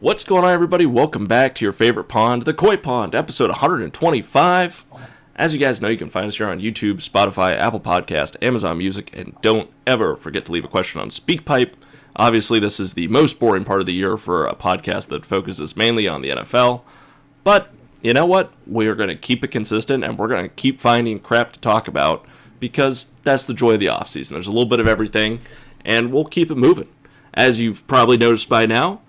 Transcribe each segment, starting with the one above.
What's going on, everybody? Welcome back to your favorite pond, the Coy Pond, episode 125. As you guys know, you can find us here on YouTube, Spotify, Apple Podcast, Amazon Music, and don't ever forget to leave a question on SpeakPipe. Obviously, this is the most boring part of the year for a podcast that focuses mainly on the NFL. But you know what? We're going to keep it consistent, and we're going to keep finding crap to talk about because that's the joy of the offseason. There's a little bit of everything, and we'll keep it moving. As you've probably noticed by now,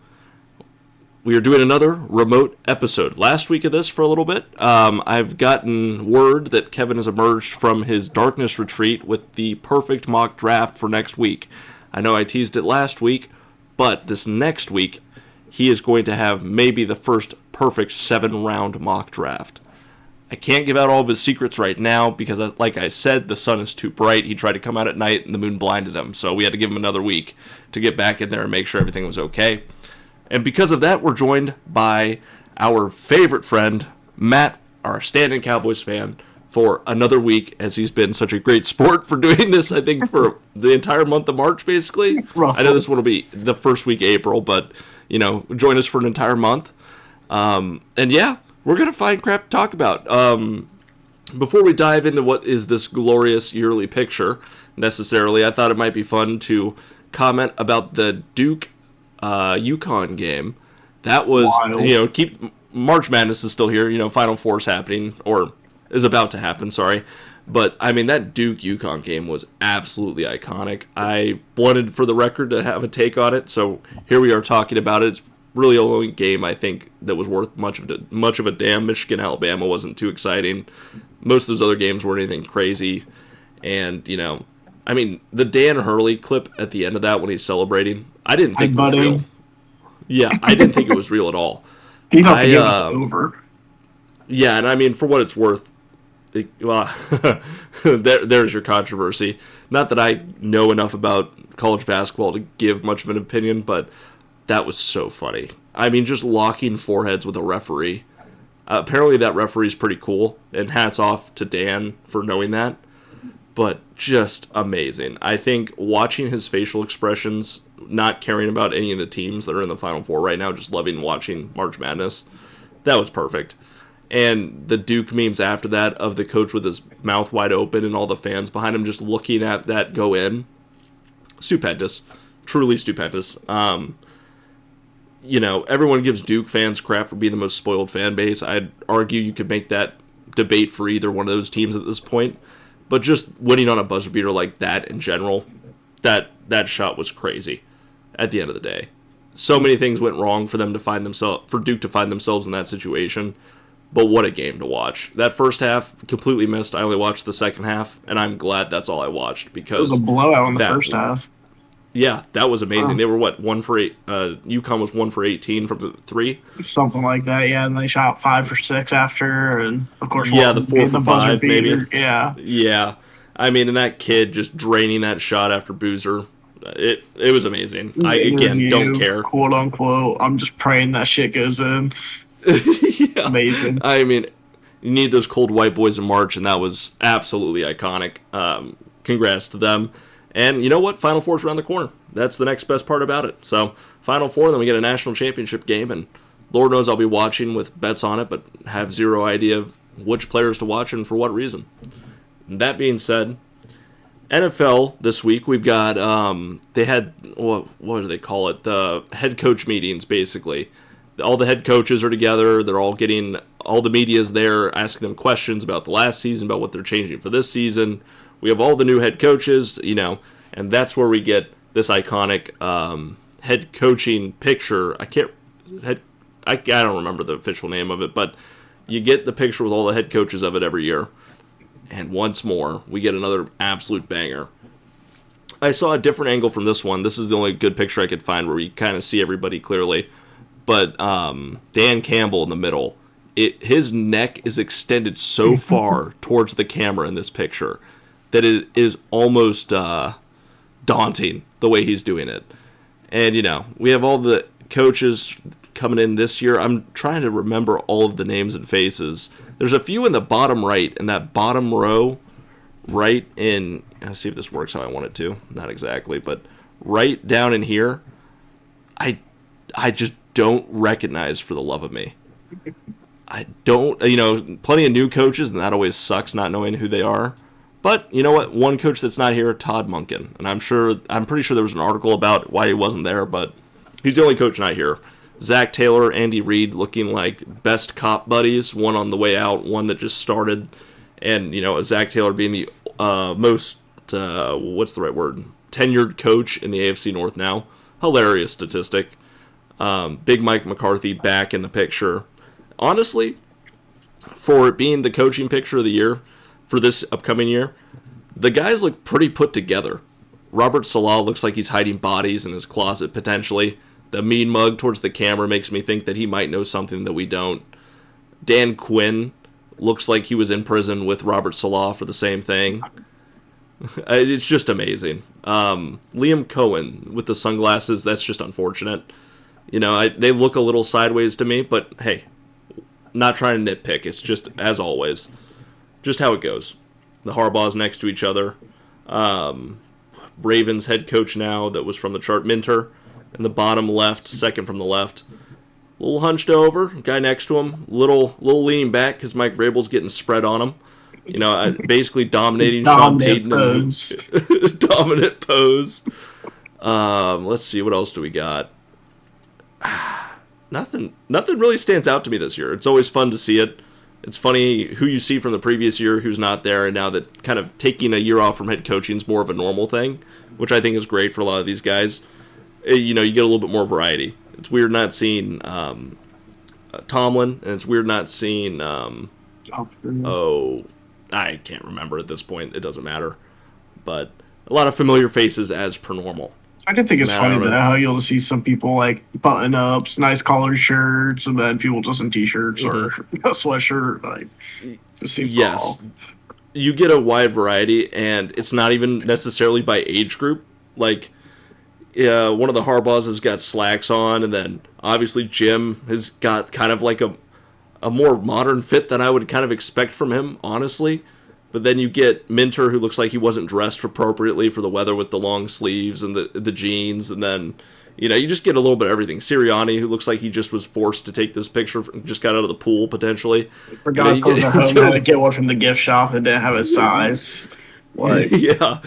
we are doing another remote episode. Last week of this for a little bit, I've gotten word that Kevin has emerged from his darkness retreat with the perfect mock draft for next week. I know I teased it last week, but this next week, he is going to have maybe the first perfect 7-round mock draft. I can't give out all of his secrets right now because, like I said, the sun is too bright. He tried to come out at night and the moon blinded him, so we had to give him another week to get back in there and make sure everything was okay. And because of that, we're joined by our favorite friend, Matt, our stand-in Cowboys fan, for another week, as he's been such a great sport for doing this, I think, for the entire month of March, basically. I know this one will be the first week of April, but, you know, join us for an entire month. And yeah, we're going to find crap to talk about. Before we dive into what is this glorious yearly picture, necessarily, I thought it might be fun to comment about the Duke UConn game. That was, wild. March Madness is still here, Final Four's happening, or is about to happen, sorry. But, I mean, that Duke UConn game was absolutely iconic. I wanted, for the record, to have a take on it, so here we are talking about it. It's really the only game, I think, that was worth much of a damn. Michigan-Alabama wasn't too exciting. Most of those other games weren't anything crazy. And, the Dan Hurley clip at the end of that when he's celebrating, I didn't think it was real. Yeah, I didn't think it was real at all. He thought the game was over. Yeah, and for what it's worth, there's your controversy. Not that I know enough about college basketball to give much of an opinion, but that was so funny. Just locking foreheads with a referee. Apparently that referee's pretty cool, and hats off to Dan for knowing that. But just amazing. I think watching his facial expressions, not caring about any of the teams that are in the Final Four right now, just loving watching March Madness, that was perfect. And the Duke memes after that of the coach with his mouth wide open and all the fans behind him just looking at that go in, stupendous. Truly stupendous. Everyone gives Duke fans crap for being the most spoiled fan base. I'd argue you could make that debate for either one of those teams at this point. But just winning on a buzzer beater like that in general, that shot was crazy at the end of the day. So many things went wrong for Duke to find themselves in that situation. But what a game to watch. That first half, completely missed. I only watched the second half, and I'm glad that's all I watched because it was a blowout in the first half. Yeah, that was amazing. They were, 1 for 8? UConn was 1 for 18 from the 3? Something like that, yeah. And they shot 5 for 6 after, and of course, the 4 for 5, maybe. Yeah. Yeah. And that kid just draining that shot after Boozer, it was amazing. Don't care. Quote unquote, I'm just praying that shit goes in. Yeah. Amazing. You need those cold white boys in March, and that was absolutely iconic. Congrats to them. And you know what? Final Four's around the corner. That's the next best part about it. So, Final Four, then we get a national championship game, and Lord knows I'll be watching with bets on it, but have zero idea of which players to watch and for what reason. That being said, NFL this week, we've got, they had, what do they call it? The head coach meetings, basically. All the head coaches are together. They're all all the media's there, asking them questions about the last season, about what they're changing for this season. We have all the new head coaches, and that's where we get this iconic head coaching picture. I don't remember the official name of it, but you get the picture with all the head coaches of it every year. And once more, we get another absolute banger. I saw a different angle from this one. This is the only good picture I could find where we kind of see everybody clearly. But Dan Campbell in the middle, his neck is extended so far towards the camera in this picture that it is almost daunting the way he's doing it. And, we have all the coaches coming in this year. I'm trying to remember all of the names and faces. There's a few in the bottom right, in that bottom row, right in, let's see if this works how I want it to. Not exactly, but right down in here, I just don't recognize for the love of me. I don't, plenty of new coaches, and that always sucks not knowing who they are. But you know what? One coach that's not here, Todd Monken, and I'm pretty sure there was an article about why he wasn't there, but he's the only coach not here. Zach Taylor, Andy Reid looking like best cop buddies, one on the way out, one that just started, and Zach Taylor being the most tenured coach in the AFC North now. Hilarious statistic. Big Mike McCarthy back in the picture. Honestly, for it being the coaching picture of the year for this upcoming year, the guys look pretty put together. Robert Saleh looks like he's hiding bodies in his closet potentially. The mean mug towards the camera makes me think that he might know something that we don't. Dan Quinn looks like he was in prison with Robert Saleh for the same thing. It's just amazing. Liam Cohen with the sunglasses, that's just unfortunate. They look a little sideways to me, but hey, not trying to nitpick. It's just, as always, just how it goes. The Harbaughs next to each other. Ravens head coach now that was from the chart, Minter, in the bottom left, second from the left. A little hunched over, guy next to him, little leaning back because Mike Vrabel's getting spread on him. Basically dominating Sean Payton. Dominant pose. Let's see, what else do we got? Nothing really stands out to me this year. It's always fun to see it. It's funny who you see from the previous year who's not there, and now that kind of taking a year off from head coaching is more of a normal thing, which I think is great for a lot of these guys. You get a little bit more variety. It's weird not seeing Tomlin, and it's weird not seeing I can't remember at this point. It doesn't matter. But a lot of familiar faces as per normal. I did think it's funny how you'll see some people like button ups, nice collared shirts, and then people just in t-shirts or a sweatshirt. Like, it seems yes, you get a wide variety, and it's not even necessarily by age group. Like, one of the Harbaughs has got slacks on, and then obviously Jim has got kind of like a more modern fit than I would kind of expect from him, honestly. But then you get Minter, who looks like he wasn't dressed appropriately for the weather with the long sleeves and the jeans. And then, you just get a little bit of everything. Sirianni, who looks like he just was forced to take this picture, just got out of the pool, potentially. For guys close to home, had to get one from the gift shop that didn't have his size. Yeah.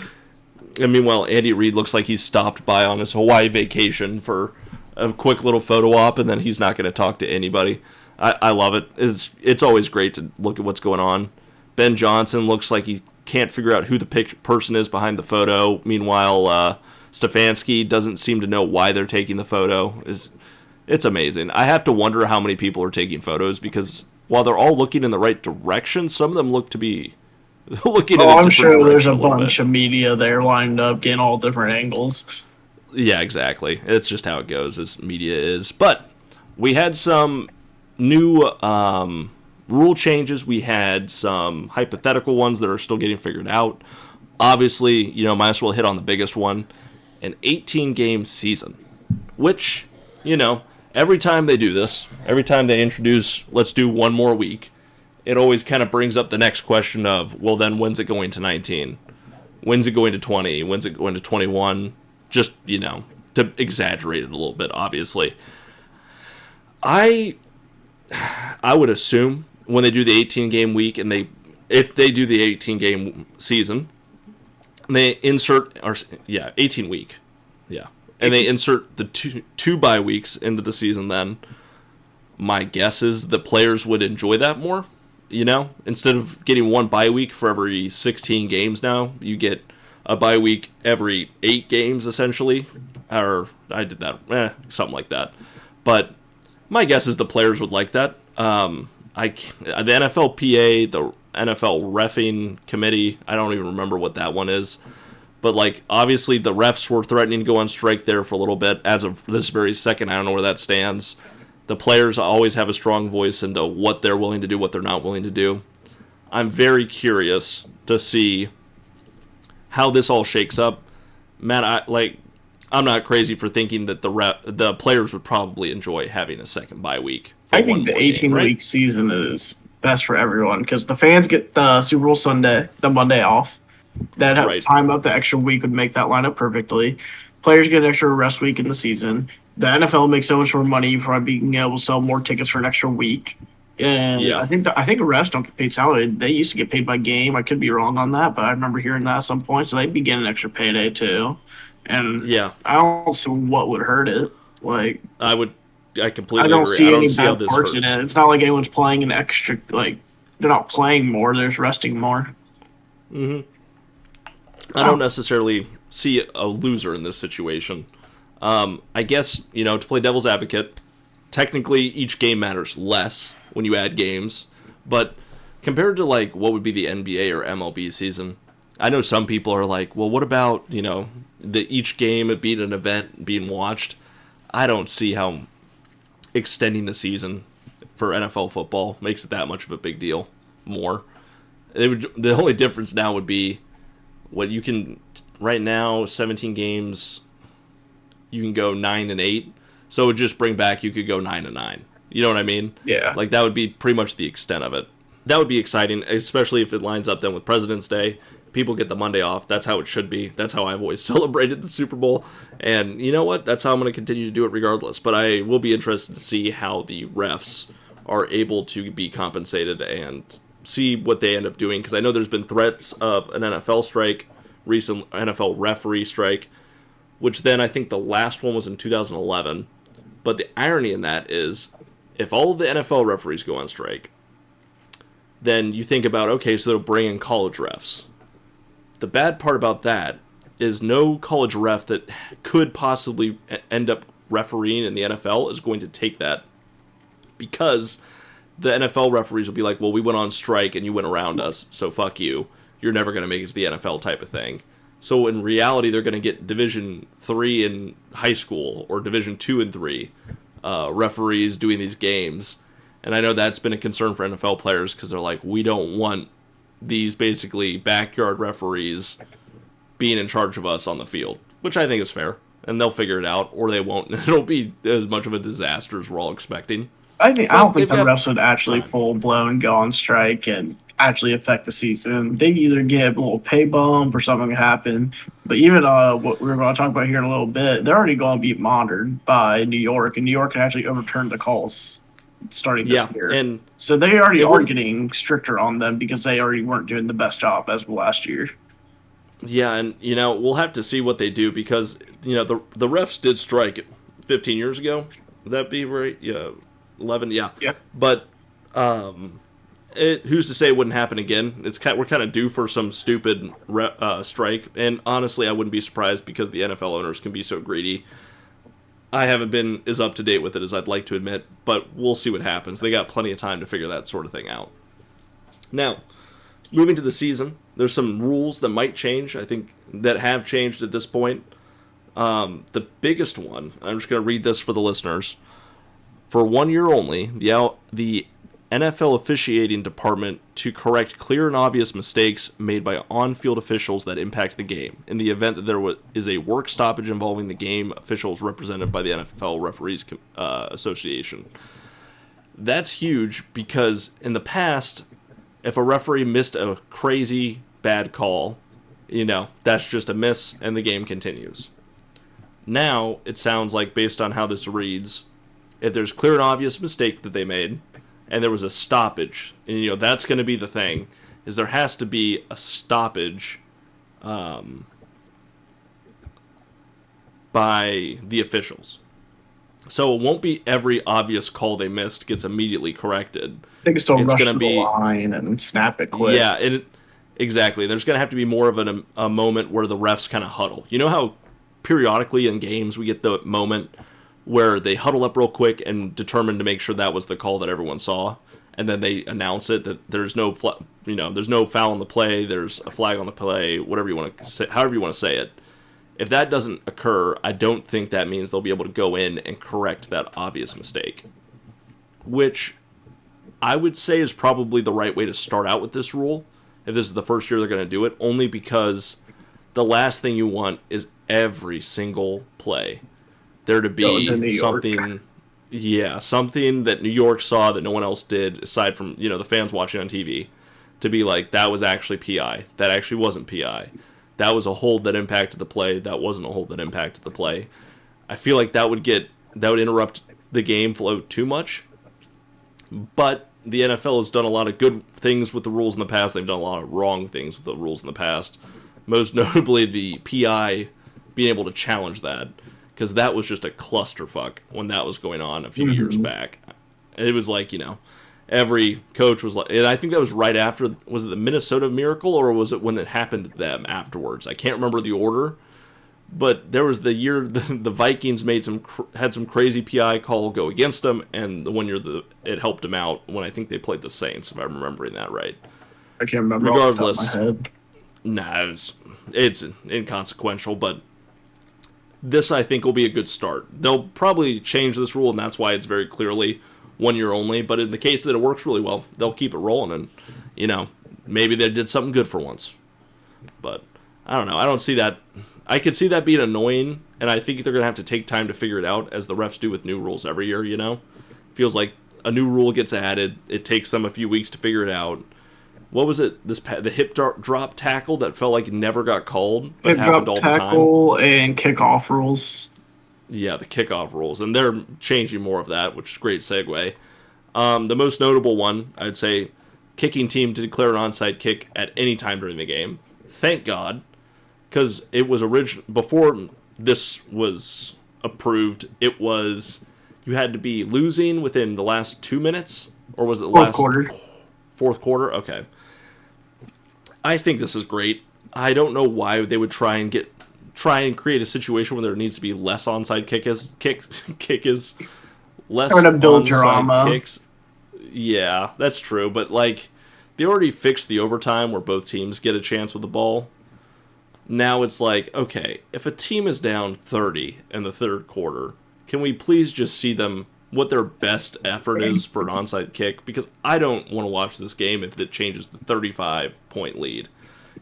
And meanwhile, Andy Reid looks like he's stopped by on his Hawaii vacation for a quick little photo op, and then he's not going to talk to anybody. I love it. It's always great to look at what's going on. Ben Johnson looks like he can't figure out who the person is behind the photo. Meanwhile, Stefanski doesn't seem to know why they're taking the photo. It's amazing. I have to wonder how many people are taking photos, because while they're all looking in the right direction, some of them look to be looking in a different direction. I'm sure there's a bunch of media there lined up, getting all different angles. Yeah, exactly. It's just how it goes, as media is. But we had some new rule changes. We had some hypothetical ones that are still getting figured out. Obviously, might as well hit on the biggest one, an 18-game season, which, every time they do this, every time they introduce, let's do one more week, it always kind of brings up the next question of, well, then when's it going to 19? When's it going to 20? When's it going to 21? Just, to exaggerate it a little bit, obviously. I would assume when they do the 18-game week, and if they do the 18-game season, they insert 18 week, and they insert the two bye weeks into the season. Then my guess is the players would enjoy that more. Instead of getting one bye week for every 16 games, now you get a bye week every 8 games essentially, or I did that, something like that. But my guess is the players would like that. The NFLPA, the NFL reffing committee, I don't even remember what that one is. But, obviously the refs were threatening to go on strike there for a little bit. As of this very second, I don't know where that stands. The players always have a strong voice into what they're willing to do, what they're not willing to do. I'm very curious to see how this all shakes up. Matt, I'm not crazy for thinking that the players would probably enjoy having a second bye week. I think the 18-week season is best for everyone, because the fans get the Super Bowl Sunday, the Monday off. That time up the extra week would make that line up perfectly. Players get an extra rest week in the season. The NFL makes so much more money from being able to sell more tickets for an extra week. And Yeah. I think refs don't get paid salary. They used to get paid by game. I could be wrong on that, but I remember hearing that at some point. So they'd be getting an extra payday too. And Yeah. I don't see what would hurt it. Like I I completely don't agree. see I don't any see how bad this parts in hurts. it. It's not like anyone's playing an extra like they're not playing more. They're just resting more. I don't necessarily see a loser in this situation. I guess, to play devil's advocate, technically each game matters less when you add games, but compared to like what would be the NBA or MLB season, I know some people are like, well, what about, each game being an event being watched? I don't see how extending the season for NFL football makes it that much of a big deal more. The only difference now would be what you can right now 17 games you can go 9-8, so it would just bring back you could go 9-9. You know what I mean? Yeah. Like that would be pretty much the extent of it. That would be exciting, especially if it lines up then with President's Day. People get the Monday off. That's how it should be. That's how I've always celebrated the Super Bowl. And you know what? That's how I'm going to continue to do it regardless. But I will be interested to see how the refs are able to be compensated and see what they end up doing. Because I know there's been threats of an NFL strike, recent NFL referee strike, which then I think the last one was in 2011. But the irony in that is, if all of the NFL referees go on strike, then you think about, okay, so they'll bring in college refs. The bad part about that is no college ref that could possibly end up refereeing in the NFL is going to take that, because the NFL referees will be like, well, we went on strike and you went around us, so fuck you. You're never going to make it to the NFL type of thing. So in reality, they're going to get Division III in high school or Division II and III referees doing these games. And I know that's been a concern for NFL players because they're like, we don't want these basically backyard referees being in charge of us on the field, which I think is fair. And they'll figure it out, or they won't. It'll be as much of a disaster as we're all expecting. I don't think the refs would actually full blown go on strike and actually affect the season. They either get a little pay bump or something happen. But even what we're going to talk about here in a little bit, they're already going to be monitored by New York, and New York can actually overturn the calls starting this year. And so they already are getting stricter on them because they already weren't doing the best job as of last year. Yeah, and we'll have to see what they do because the refs did strike 15 years ago. Would that be right? Yeah. 11, yeah. But who's to say it wouldn't happen again? We're kind of due for some stupid strike, and honestly, I wouldn't be surprised because the NFL owners can be so greedy. I haven't been as up to date with it as I'd like to admit, but we'll see what happens. They got plenty of time to figure that sort of thing out. Now, moving to the season, there's some rules that might change, I think, that have changed at this point. The biggest one, I'm just going to read this for the listeners. For 1 year only, the NFL officiating department to correct clear and obvious mistakes made by on-field officials that impact the game in the event that there is a work stoppage involving the game officials represented by the NFL Referees Association. That's huge because in the past, if a referee missed a crazy bad call, that's just a miss and the game continues. Now, it sounds like, based on how this reads, if there's clear and obvious mistake that they made, and there was a stoppage, and that's going to be the thing, is there has to be a stoppage by the officials. So it won't be every obvious call they missed gets immediately corrected. They can still rush to the line and snap it quick. Yeah, exactly. There's going to have to be more of a moment where the refs kind of huddle. You know how periodically in games we get the moment where they huddle up real quick and determine to make sure that was the call that everyone saw, and then they announce it that there's no there's no foul on the play, there's a flag on the play, whatever you want to say, however you want to say it. If that doesn't occur, I don't think that means they'll be able to go in and correct that obvious mistake, which I would say is probably the right way to start out with this rule if this is the first year they're going to do it, only because the last thing you want is every single play there to be something that New York saw that no one else did, aside from, the fans watching on TV, to be like, that was actually PI. That actually wasn't PI. that was a hold that impacted the play. That wasn't a hold that impacted the play. I feel like that would interrupt the game flow too much. But the NFL has done a lot of good things with the rules in the past. They've done a lot of wrong things with the rules in the past. Most notably, the PI being able to challenge that, because that was just a clusterfuck when that was going on a few years back. It was like, every coach was like, and I think that was right after, was it the Minnesota Miracle, or was it when it happened to them afterwards? I can't remember the order, but there was the year the Vikings had some crazy PI call go against them, and the one year it helped them out when I think they played the Saints, if I'm remembering that right. I can't remember. Regardless, off the top of my head. Nah, it's inconsequential, but this I think will be a good start. They'll probably change this rule, and that's why it's very clearly 1 year only. But in the case that it works really well, they'll keep it rolling, and maybe they did something good for once. But I don't know. I don't see that. I could see that being annoying, and I think they're gonna have to take time to figure it out, as the refs do with new rules every year. Feels like a new rule gets added. It takes them a few weeks to figure it out. What was it? The hip drop tackle that felt like it never got called, but happened all the time. Tackle and kickoff rules. Yeah, the kickoff rules, and they're changing more of that, which is a great segue. The most notable one, I'd say, kicking team to declare an onside kick at any time during the game. Thank God, because it was before this was approved. It was you had to be losing within the last 2 minutes, or was it fourth quarter? Okay. I think this is great. I don't know why they would try and create a situation where there needs to be less onside kick is less trying to build onside drama. Kicks. Yeah, that's true. But they already fixed the overtime where both teams get a chance with the ball. Now it's like, okay, if a team is down 30 in the third quarter, can we please just see what their best effort is for an onside kick? Because I don't want to watch this game if it changes the 35-point lead.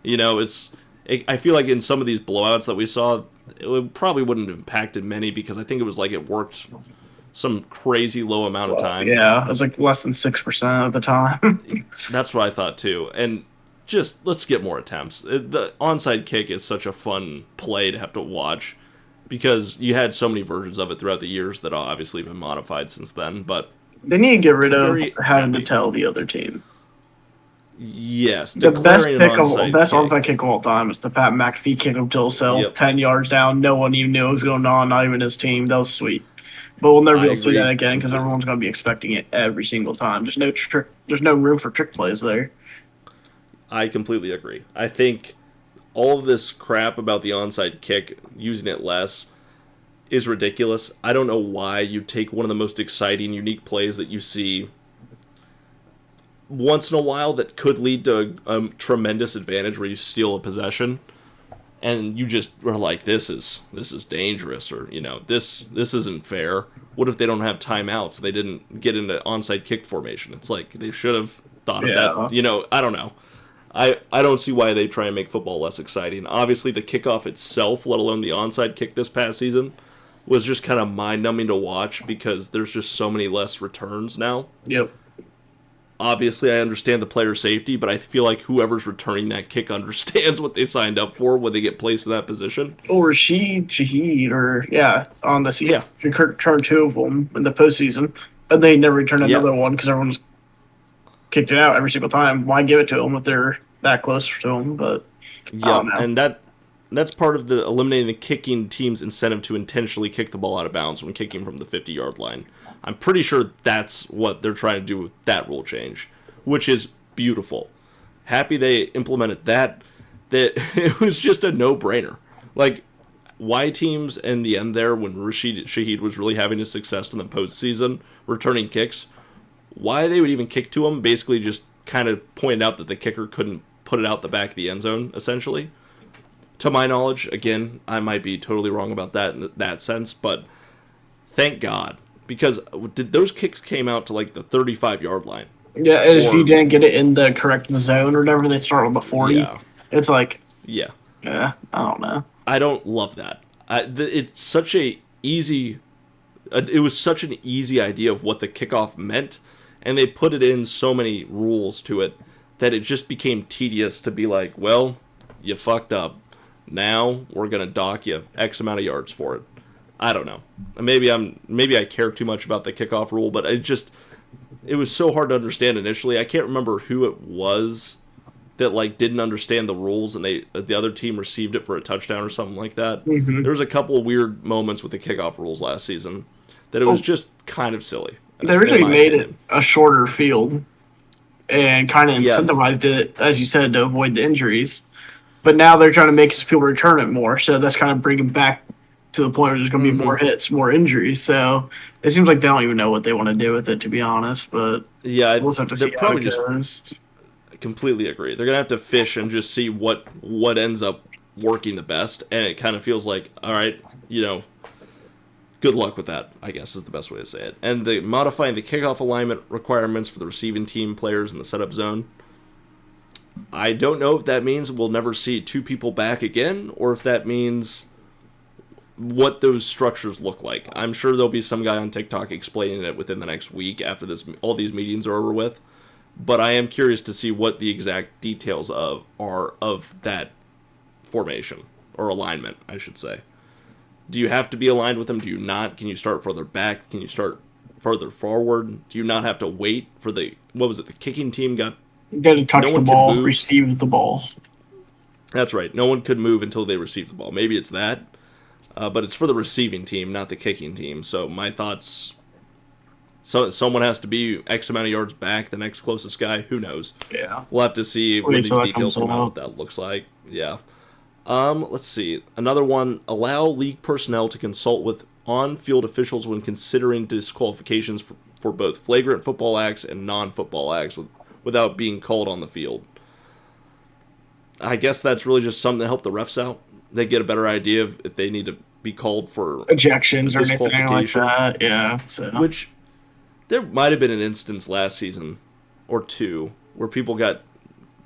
I feel like in some of these blowouts that we saw, it probably wouldn't have impacted many, because I think it was like it worked some crazy low amount of time. Yeah, it was like less than 6% of the time. That's what I thought too. And just let's get more attempts. The onside kick is such a fun play to have to watch, because you had so many versions of it throughout the years that obviously have been modified since then. But they need to get rid of having to tell the other team. Yes, the best onside kick of all time is the Pat McAfee kick of Till Self, 10 yards down. No one even knew what was going on, not even his team. That was sweet. But we'll never be able to see that again, because everyone's going to be expecting it every single time. There's no room for trick plays there. I completely agree. I think all of this crap about the onside kick, using it less, is ridiculous. I don't know why you take one of the most exciting, unique plays that you see once in a while that could lead to a tremendous advantage where you steal a possession, and you just are like, this is dangerous, or this isn't fair. What if they don't have timeouts? They didn't get into onside kick formation. It's like they should have thought of that. I don't know. I don't see why they try and make football less exciting. Obviously, the kickoff itself, let alone the onside kick this past season, was just kind of mind-numbing to watch, because there's just so many less returns now. Yep. Obviously, I understand the player safety, but I feel like whoever's returning that kick understands what they signed up for when they get placed in that position. Or Shaheed, on the season. Yeah. Returned 2 of them in the postseason, and they never returned another one because everyone's kicked it out every single time. Why give it to them if they're that close to them? But and that's part of the eliminating the kicking team's incentive to intentionally kick the ball out of bounds when kicking from the 50-yard line. I'm pretty sure that's what they're trying to do with that rule change, which is beautiful. Happy they implemented that. That it was just a no-brainer. Like, why teams in the end there, when Shaheed was really having his success in the postseason, returning kicks, why they would even kick to him, basically just kind of pointed out that the kicker couldn't put it out the back of the end zone, essentially. To my knowledge, again, I might be totally wrong about that in that sense, but thank God. Because those kicks came out to like the 35-yard line. Yeah, and if you didn't get it in the correct zone or whatever, they start on the 40. Yeah. It's like... Yeah, I don't know. I don't love that. It's such a easy... It was such an easy idea of what the kickoff meant, and they put it in so many rules to it that it just became tedious to be like, well, you fucked up. Now we're going to dock you X amount of yards for it. I don't know. Maybe I care too much about the kickoff rule, but it was so hard to understand initially. I can't remember who it was that like didn't understand the rules and the other team received it for a touchdown or something like that. Mm-hmm. There was a couple of weird moments with the kickoff rules last season that it was just kind of silly. They originally made it a shorter field and kind of incentivized it, as you said, to avoid the injuries. But now they're trying to make people return it more, so that's kind of bringing back to the point where there's going to be more hits, more injuries. So it seems like they don't even know what they want to do with it, to be honest. But yeah, we'll have to see how it goes. Completely agree. They're going to have to fish and just see what ends up working the best. And it kind of feels like, all right, good luck with that, I guess is the best way to say it. And modifying the kickoff alignment requirements for the receiving team players in the setup zone. I don't know if that means we'll never see two people back again, or if that means what those structures look like. I'm sure there'll be some guy on TikTok explaining it within the next week after all these meetings are over with. But I am curious to see what the exact details are of that formation, or alignment, I should say. Do you have to be aligned with them? Do you not? Can you start further back? Can you start further forward? Do you not have to wait for the kicking team got... You got to touch the ball, receive the ball. That's right. No one could move until they receive the ball. Maybe it's that. But it's for the receiving team, not the kicking team. So my thoughts... So someone has to be X amount of yards back, the next closest guy. Who knows? Yeah. We'll have to see when these details come out what that looks like. Yeah. Let's see. Another one. Allow league personnel to consult with on-field officials when considering disqualifications for both flagrant football acts and non-football acts without being called on the field. I guess that's really just something to help the refs out. They get a better idea of if they need to be called for ejections or anything like that. Yeah. So. Which... There might have been an instance last season or two where people got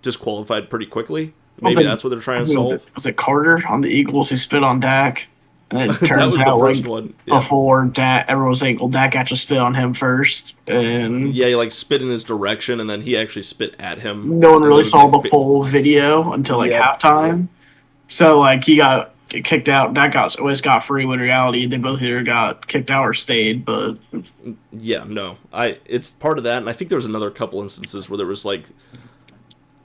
disqualified pretty quickly. Maybe that's what they're trying to solve. Was it Carter on the Eagles who spit on Dak? And it turns that was out the first one. Yeah. Before Dak, everyone was saying, well, Dak actually spit on him first. And yeah, he spit in his direction, and then he actually spit at him. No one really saw the full video until halftime. So he got kicked out. Dak was got free when in reality they both either got kicked out or stayed. But yeah, no, it's part of that, and I think there was another couple instances where there was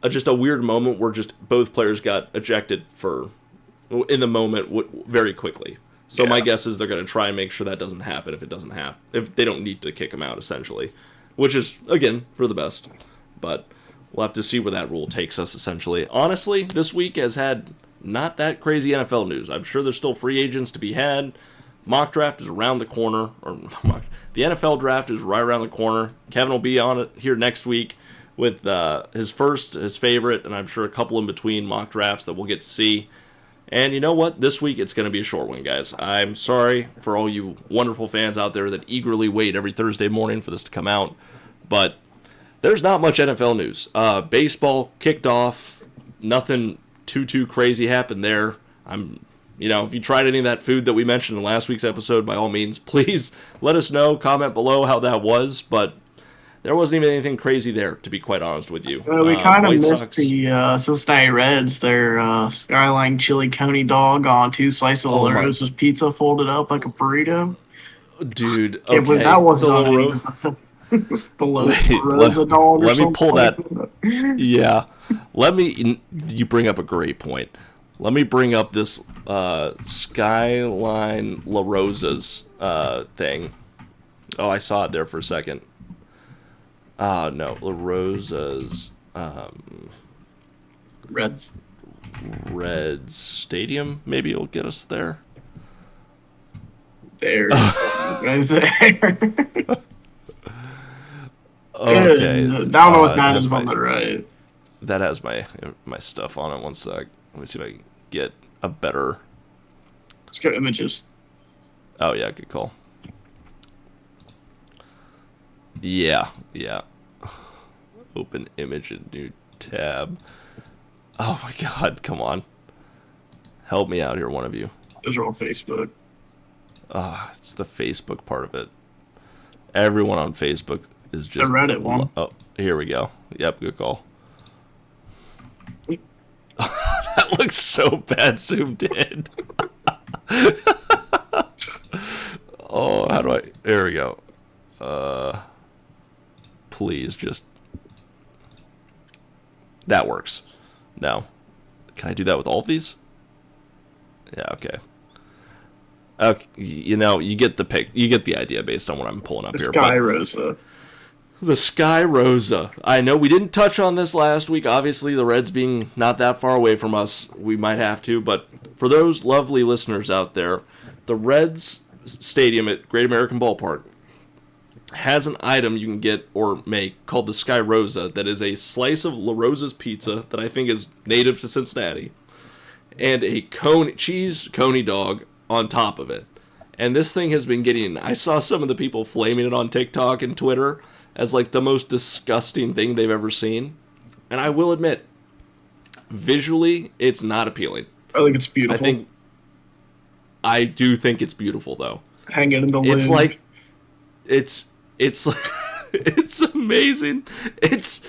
just a weird moment where just both players got ejected in the moment very quickly. So my guess is they're going to try and make sure that doesn't happen if they don't need to kick them out, essentially, which is again for the best. But we'll have to see where that rule takes us. Essentially, honestly, this week has had not that crazy NFL news. I'm sure there's still free agents to be had. Mock draft is around the corner, the NFL draft is right around the corner. Kevin will be on it here next week with his favorite, and I'm sure a couple in between mock drafts that we'll get to see. And you know what? This week it's going to be a short one, guys. I'm sorry for all you wonderful fans out there that eagerly wait every Thursday morning for this to come out, but there's not much NFL news. Baseball kicked off. Nothing too crazy happened there. If you tried any of that food that we mentioned in last week's episode, by all means, please let us know. Comment below how that was, but there wasn't even anything crazy there, to be quite honest with you. We kind of missed the Cincinnati Reds, their Skyline Chili Coney dog on 2 slices of LaRosa's pizza folded up like a burrito. Dude, okay. But that wasn't the LaRosa dog. Let me pull that. Yeah. You bring up a great point. Let me bring up this SkylineLarosa's thing. Oh, I saw it there for a second. No, LaRosa's Reds Stadium. Maybe it'll get us there. There. Right there. Okay. I don't know what that is on the right. That has my stuff on it. One sec. Let me see if I can get a better... Let's get images. Oh, yeah, good call. Yeah. Open image in new tab. Oh, my God. Come on. Help me out here, one of you. Those are all Facebook. It's the Facebook part of it. Everyone on Facebook is just... The Reddit one. Oh, here we go. Yep, good call. That That looks so bad zoomed in. Oh, how do I... There we go. Please, just... That works. No. Can I do that with all of these? Yeah, okay. Okay, you know, you get the pic. You get the idea based on what I'm pulling up here. SkylineLarosa. The SkylineLarosa. I know we didn't touch on this last week. Obviously, the Reds being not that far away from us, we might have to. But for those lovely listeners out there, the Reds Stadium at Great American Ballpark has an item you can get or make called the SkylineLarosa that is a slice of LaRosa's pizza that I think is native to Cincinnati and a cheese coney dog on top of it. And this thing has been getting... I saw some of the people flaming it on TikTok and Twitter as like the most disgusting thing they've ever seen. And I will admit, visually, it's not appealing. I think it's beautiful. I do think it's beautiful, though. Hang it in the It's lid. like... It's it's amazing. It's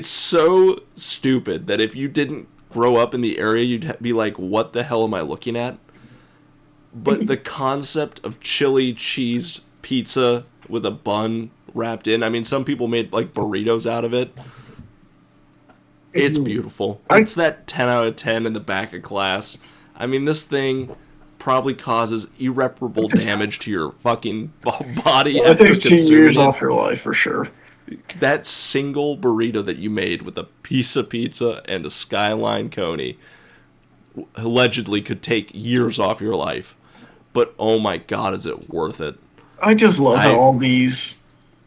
so stupid that if you didn't grow up in the area, you'd be like, what the hell am I looking at? But the concept of chili cheese pizza with a bun wrapped in, I mean, some people made like burritos out of it. It's beautiful. It's that 10 out of 10 in the back of class. I mean, this thing probably causes irreparable damage to your fucking body. It takes 2 years off your life for sure. That single burrito that you made with a piece of pizza and a Skyline Coney allegedly could take years off your life. But oh my god, is it worth it? I just love how all these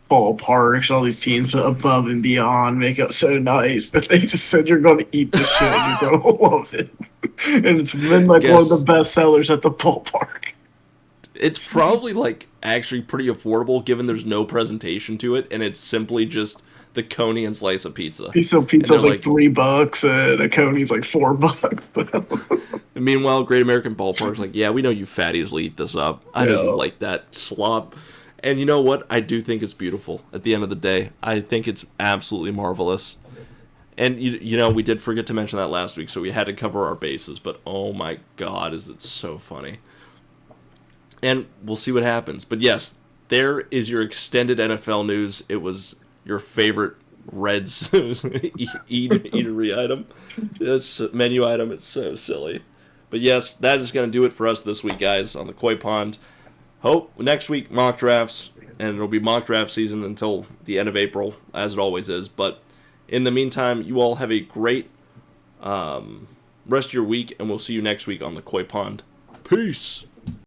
ballparks, all these teams above and beyond make it so nice that they just said you're going to eat this shit and you're going to love it. And it's been like one of the best sellers at the ballpark. It's probably like actually pretty affordable given there's no presentation to it and it's simply just the coney and slice of pizza. Piece of pizza's like $3 and a coney's like $4. Meanwhile, Great American Ballpark's like, yeah, we know you fatties will eat this up. I know you like that slop. And you know what? I do think it's beautiful at the end of the day. I think it's absolutely marvelous. And, you know, we did forget to mention that last week, so we had to cover our bases. But, oh my god, is it so funny. And we'll see what happens. But, yes, there is your extended NFL news. It was your favorite Reds eatery item. This menu item, it's so silly. But, yes, that is going to do it for us this week, guys, on the Coy Pond. Hope next week mock drafts, and it'll be mock draft season until the end of April, as it always is. But in the meantime, you all have a great rest of your week, and we'll see you next week on the Coy Pond. Peace!